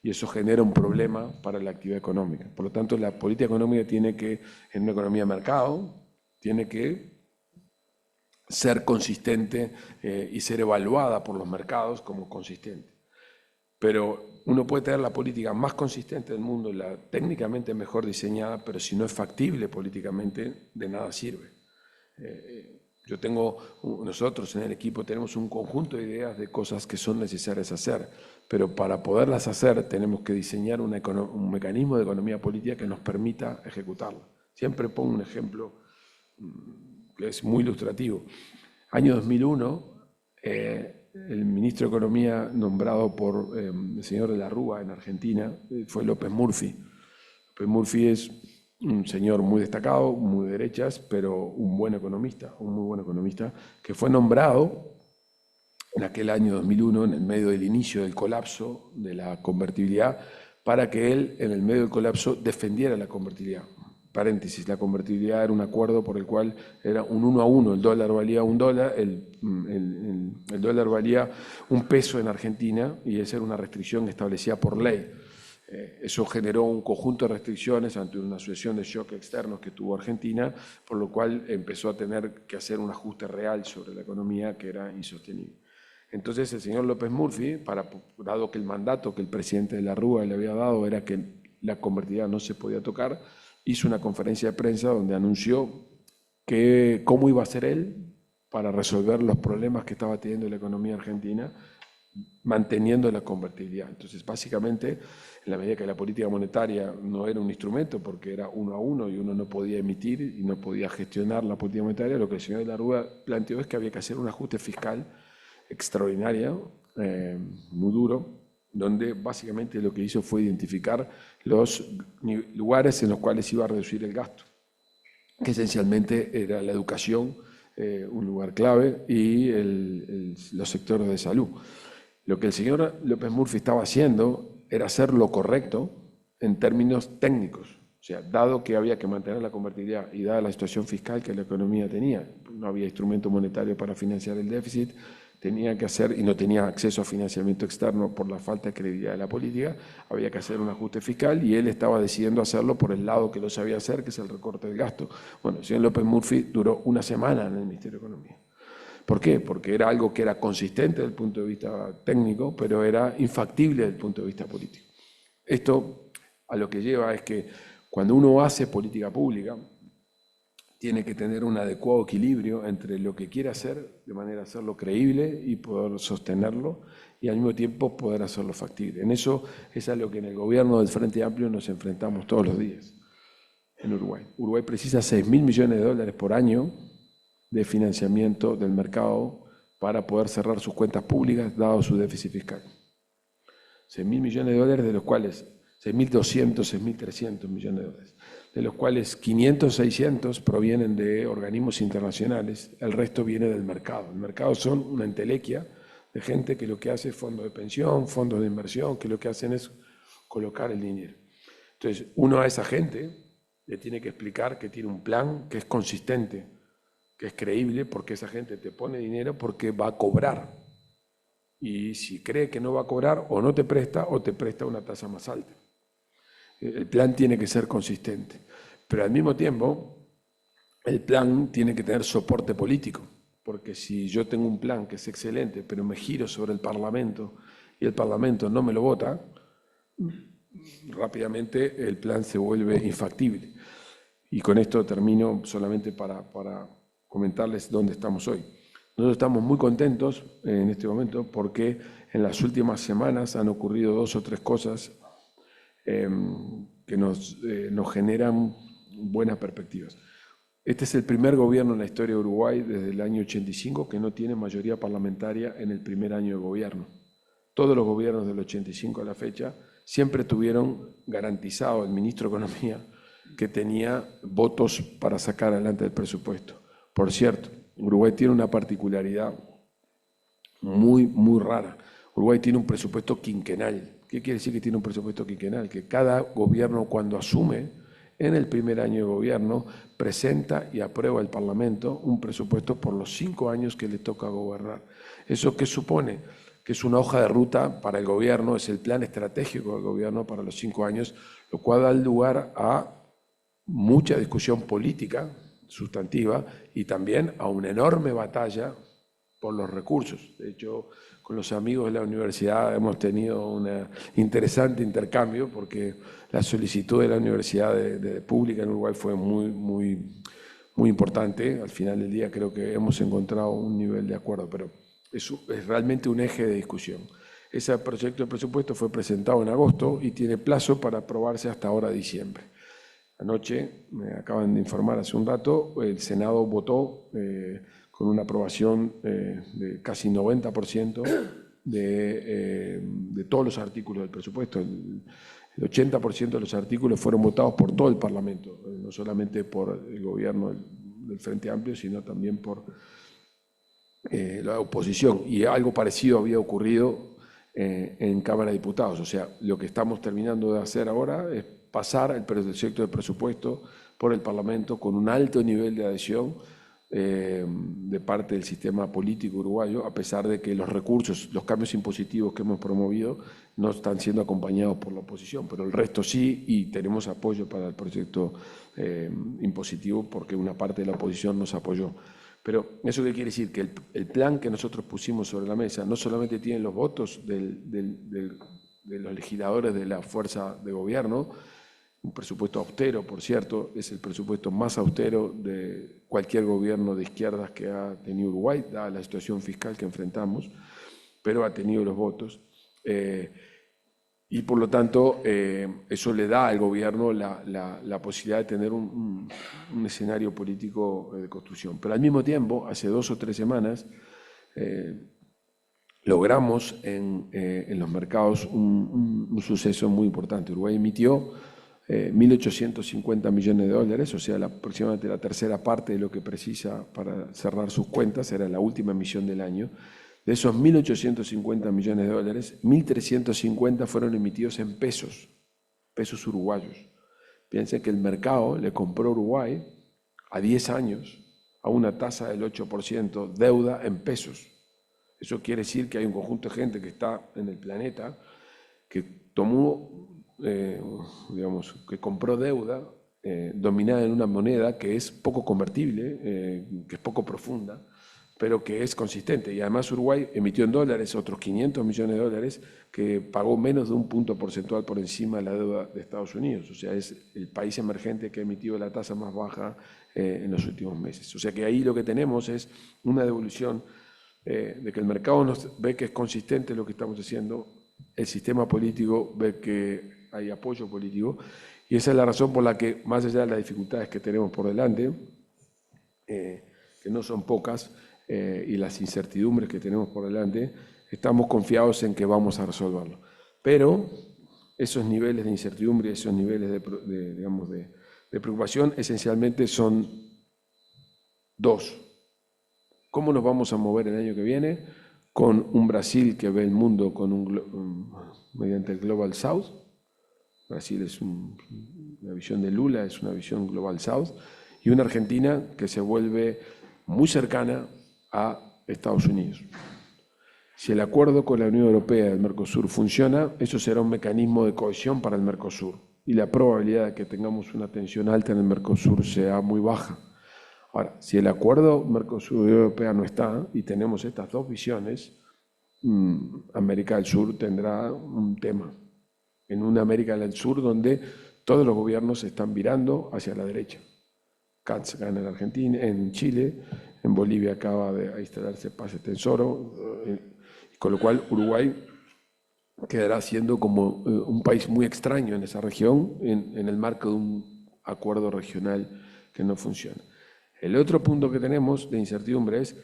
Y eso genera un problema para la actividad económica. Por lo tanto, la política económica tiene que, en una economía de mercado, tiene que ser consistente y ser evaluada por los mercados como consistente. Pero uno puede tener la política más consistente del mundo, la técnicamente mejor diseñada, pero si no es factible políticamente, de nada sirve. Nosotros en el equipo tenemos un conjunto de ideas de cosas que son necesarias hacer, pero para poderlas hacer tenemos que diseñar un mecanismo de economía política que nos permita ejecutarla. Siempre pongo un ejemplo que es muy ilustrativo. Año 2001, el ministro de Economía nombrado por el señor de la Rúa en Argentina fue López Murphy. López Murphy es un señor muy destacado, muy de derechas, pero un buen economista, un muy buen economista, que fue nombrado en aquel año 2001, en el medio del inicio del colapso de la convertibilidad, para que él, en el medio del colapso, defendiera la convertibilidad. Paréntesis, la convertibilidad era un acuerdo por el cual era un 1 a 1, el dólar valía $1, el dólar valía $1 en Argentina, y esa era una restricción establecida por ley. Eso generó un conjunto de restricciones ante una sucesión de shocks externos que tuvo Argentina, por lo cual empezó a tener que hacer un ajuste real sobre la economía que era insostenible. Entonces el señor López Murphy, dado que el mandato que el presidente de la Rúa le había dado era que la convertibilidad no se podía tocar, hizo una conferencia de prensa donde anunció cómo iba a ser él para resolver los problemas que estaba teniendo la economía argentina, manteniendo la convertibilidad. Entonces, básicamente, en la medida que la política monetaria no era un instrumento porque era 1 a 1 y uno no podía emitir y no podía gestionar la política monetaria, lo que el señor de la Rúa planteó es que había que hacer un ajuste fiscal extraordinario, muy duro, donde básicamente lo que hizo fue identificar los lugares en los cuales iba a reducir el gasto, que esencialmente era la educación, un lugar clave, y los sectores de salud. Lo que el señor López Murphy estaba haciendo era hacer lo correcto en términos técnicos. O sea, dado que había que mantener la convertibilidad y dada la situación fiscal que la economía tenía, no había instrumento monetario para financiar el déficit, tenía que hacer, y no tenía acceso a financiamiento externo por la falta de credibilidad de la política, había que hacer un ajuste fiscal y él estaba decidiendo hacerlo por el lado que lo sabía hacer, que es el recorte del gasto. Bueno, el señor López Murphy duró una semana en el Ministerio de Economía. ¿Por qué? Porque era algo que era consistente desde el punto de vista técnico, pero era infactible desde el punto de vista político. Esto a lo que lleva es que cuando uno hace política pública, tiene que tener un adecuado equilibrio entre lo que quiere hacer, de manera a hacerlo creíble y poder sostenerlo, y al mismo tiempo poder hacerlo factible. En eso es a lo que en el gobierno del Frente Amplio nos enfrentamos todos los días en Uruguay. Uruguay precisa $6.000 millones por año de financiamiento del mercado para poder cerrar sus cuentas públicas, dado su déficit fiscal. $6.000 millones, de los cuales 6.200, 6.300 millones de dólares, de los cuales 500, 600 provienen de organismos internacionales, el resto viene del mercado. El mercado son una entelequia de gente que lo que hace es fondos de pensión, fondos de inversión, que lo que hacen es colocar el dinero. Entonces, uno a esa gente le tiene que explicar que tiene un plan que es consistente, que es creíble, porque esa gente te pone dinero porque va a cobrar. Y si cree que no va a cobrar, o no te presta, o te presta una tasa más alta. El plan tiene que ser consistente, pero al mismo tiempo el plan tiene que tener soporte político, porque si yo tengo un plan que es excelente, pero me giro sobre el Parlamento y el Parlamento no me lo vota, rápidamente el plan se vuelve infactible. Y con esto termino solamente para comentarles dónde estamos hoy. Nosotros estamos muy contentos en este momento porque en las últimas semanas han ocurrido 2 o 3 cosas que nos generan buenas perspectivas. Este es el primer gobierno en la historia de Uruguay desde el año 85 que no tiene mayoría parlamentaria en el primer año de gobierno. Todos los gobiernos del 85 a la fecha siempre tuvieron garantizado el ministro de Economía que tenía votos para sacar adelante el presupuesto. Por cierto, Uruguay tiene una particularidad muy, muy rara. Uruguay tiene un presupuesto quinquenal. ¿Qué quiere decir que tiene un presupuesto quinquenal? Que cada gobierno, cuando asume, en el primer año de gobierno, presenta y aprueba el Parlamento un presupuesto por los 5 años que le toca gobernar. ¿Eso qué supone? Que es una hoja de ruta para el gobierno, es el plan estratégico del gobierno para los 5 años, lo cual da lugar a mucha discusión política, sustantiva, y también a una enorme batalla por los recursos. De hecho, con los amigos de la universidad hemos tenido un interesante intercambio porque la solicitud de la universidad pública en Uruguay fue muy muy importante. Al final del día creo que hemos encontrado un nivel de acuerdo, pero es realmente un eje de discusión. Ese proyecto de presupuesto fue presentado en agosto y tiene plazo para aprobarse hasta ahora diciembre. Anoche, me acaban de informar hace un rato, el Senado votó con una aprobación de casi 90% de todos los artículos del presupuesto. El 80% de los artículos fueron votados por todo el Parlamento, no solamente por el gobierno del Frente Amplio, sino también por la oposición. Y algo parecido había ocurrido en Cámara de Diputados. O sea, lo que estamos terminando de hacer ahora es pasar el proyecto de presupuesto por el Parlamento con un alto nivel de adhesión de parte del sistema político uruguayo, a pesar de que los recursos, los cambios impositivos que hemos promovido no están siendo acompañados por la oposición, pero el resto sí, y tenemos apoyo para el proyecto impositivo porque una parte de la oposición nos apoyó. Pero ¿eso qué quiere decir? Que el plan que nosotros pusimos sobre la mesa no solamente tiene los votos de los legisladores de la fuerza de gobierno, un presupuesto austero, por cierto, es el presupuesto más austero de cualquier gobierno de izquierdas que ha tenido Uruguay, dada la situación fiscal que enfrentamos, pero ha tenido los votos. Y por lo tanto, eso le da al gobierno la posibilidad de tener un escenario político de construcción. Pero al mismo tiempo, hace 2 o 3 semanas, logramos en los mercados un suceso muy importante. Uruguay emitió 1.850 millones de dólares, o sea, aproximadamente la tercera parte de lo que precisa para cerrar sus cuentas, era la última emisión del año. De esos 1.850 millones de dólares, 1.350 fueron emitidos en pesos uruguayos. Piensen que el mercado le compró a Uruguay a 10 años a una tasa del 8% deuda en pesos. Eso quiere decir que hay un conjunto de gente que está en el planeta que tomó, que compró deuda dominada en una moneda que es poco convertible, que es poco profunda, pero que es consistente. Y además Uruguay emitió en dólares otros 500 millones de dólares que pagó menos de un punto porcentual por encima de la deuda de Estados Unidos. O sea, es el país emergente que ha emitido la tasa más baja en los últimos meses. O sea que ahí lo que tenemos es una devolución de que el mercado nos ve que es consistente lo que estamos haciendo, el sistema político ve que hay apoyo político, y esa es la razón por la que, más allá de las dificultades que tenemos por delante, que no son pocas, y las incertidumbres que tenemos por delante, estamos confiados en que vamos a resolverlo. Pero esos niveles de incertidumbre, esos niveles de preocupación, esencialmente son 2. ¿Cómo nos vamos a mover el año que viene? Con un Brasil que ve el mundo mediante el Global South. Brasil es una visión de Lula, es una visión Global South. Y una Argentina que se vuelve muy cercana a Estados Unidos. Si el acuerdo con la Unión Europea y el Mercosur funciona, eso será un mecanismo de cohesión para el Mercosur. Y la probabilidad de que tengamos una tensión alta en el Mercosur sea muy baja. Ahora, si el acuerdo Mercosur-Unión Europea no está y tenemos estas dos visiones, América del Sur tendrá un tema. En una América del Sur donde todos los gobiernos se están virando hacia la derecha. Katz gana en Argentina, en Chile, en Bolivia acaba de instalarse Paz Tensoro, con lo cual Uruguay quedará siendo como un país muy extraño en esa región, en el marco de un acuerdo regional que no funciona. El otro punto que tenemos de incertidumbre es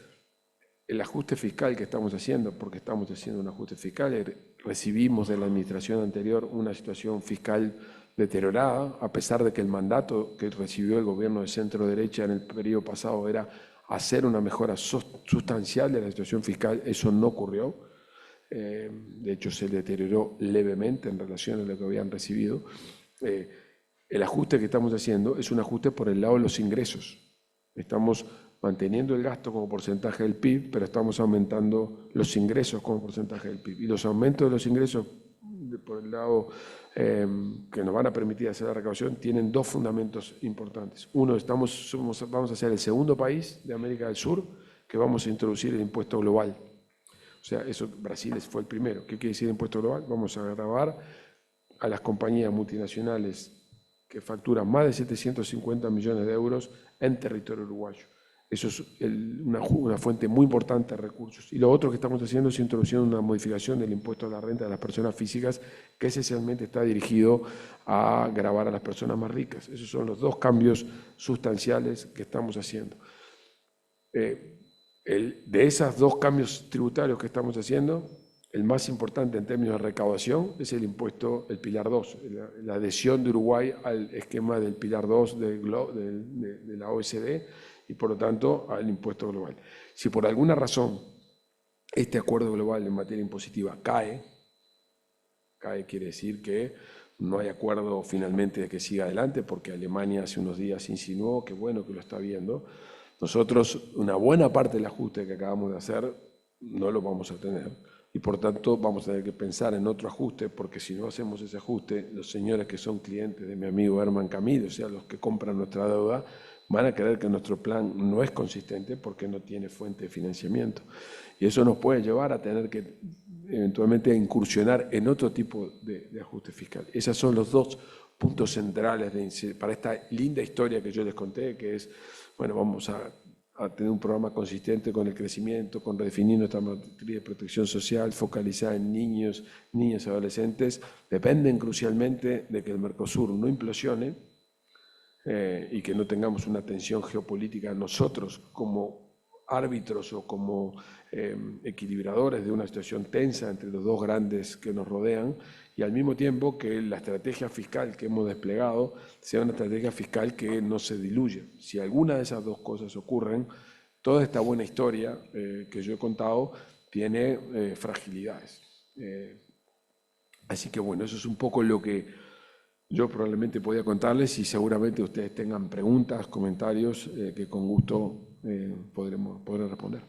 el ajuste fiscal que estamos haciendo, porque estamos haciendo un ajuste fiscal. Recibimos de la administración anterior una situación fiscal deteriorada, a pesar de que el mandato que recibió el gobierno de centro-derecha en el periodo pasado era hacer una mejora sustancial de la situación fiscal. Eso no ocurrió. De hecho, se deterioró levemente en relación a lo que habían recibido. El ajuste que estamos haciendo es un ajuste por el lado de los ingresos. Estamos manteniendo el gasto como porcentaje del PIB, pero estamos aumentando los ingresos como porcentaje del PIB. Y los aumentos de los ingresos por el lado que nos van a permitir hacer la recaudación tienen 2 fundamentos importantes. Uno, vamos a ser el segundo país de América del Sur que vamos a introducir el impuesto global. O sea, Brasil fue el primero. ¿Qué quiere decir impuesto global? Vamos a gravar a las compañías multinacionales que factura más de 750 millones de euros en territorio uruguayo. Eso es una fuente muy importante de recursos. Y lo otro que estamos haciendo es introduciendo una modificación del impuesto a la renta de las personas físicas que esencialmente está dirigido a gravar a las personas más ricas. Esos son los dos cambios sustanciales que estamos haciendo. De esos dos cambios tributarios que estamos haciendo, el más importante en términos de recaudación es el impuesto, el Pilar 2, la adhesión de Uruguay al esquema del Pilar 2 de la OECD y por lo tanto al impuesto global. Si por alguna razón este acuerdo global en materia impositiva cae quiere decir que no hay acuerdo finalmente de que siga adelante, porque Alemania hace unos días insinuó que bueno, que lo está viendo. Nosotros, una buena parte del ajuste que acabamos de hacer, no lo vamos a tener. Y por tanto vamos a tener que pensar en otro ajuste, porque si no hacemos ese ajuste, los señores que son clientes de mi amigo Herman Camilo, o sea, los que compran nuestra deuda, van a creer que nuestro plan no es consistente porque no tiene fuente de financiamiento. Y eso nos puede llevar a tener que eventualmente incursionar en otro tipo de ajuste fiscal. Esos son los dos puntos centrales para esta linda historia que yo les conté, que es, bueno, vamos a tener un programa consistente con el crecimiento, con redefinir nuestra matriz de protección social, focalizada en niños, niñas y adolescentes, dependen crucialmente de que el Mercosur no implosione y que no tengamos una tensión geopolítica nosotros como árbitros o como equilibradores de una situación tensa entre los dos grandes que nos rodean, y al mismo tiempo que la estrategia fiscal que hemos desplegado sea una estrategia fiscal que no se diluya. Si alguna de esas dos cosas ocurren, toda esta buena historia que yo he contado tiene fragilidades. Así que bueno, eso es un poco lo que yo probablemente podía contarles, y seguramente ustedes tengan preguntas, comentarios que con gusto podré responder.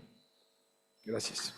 Gracias.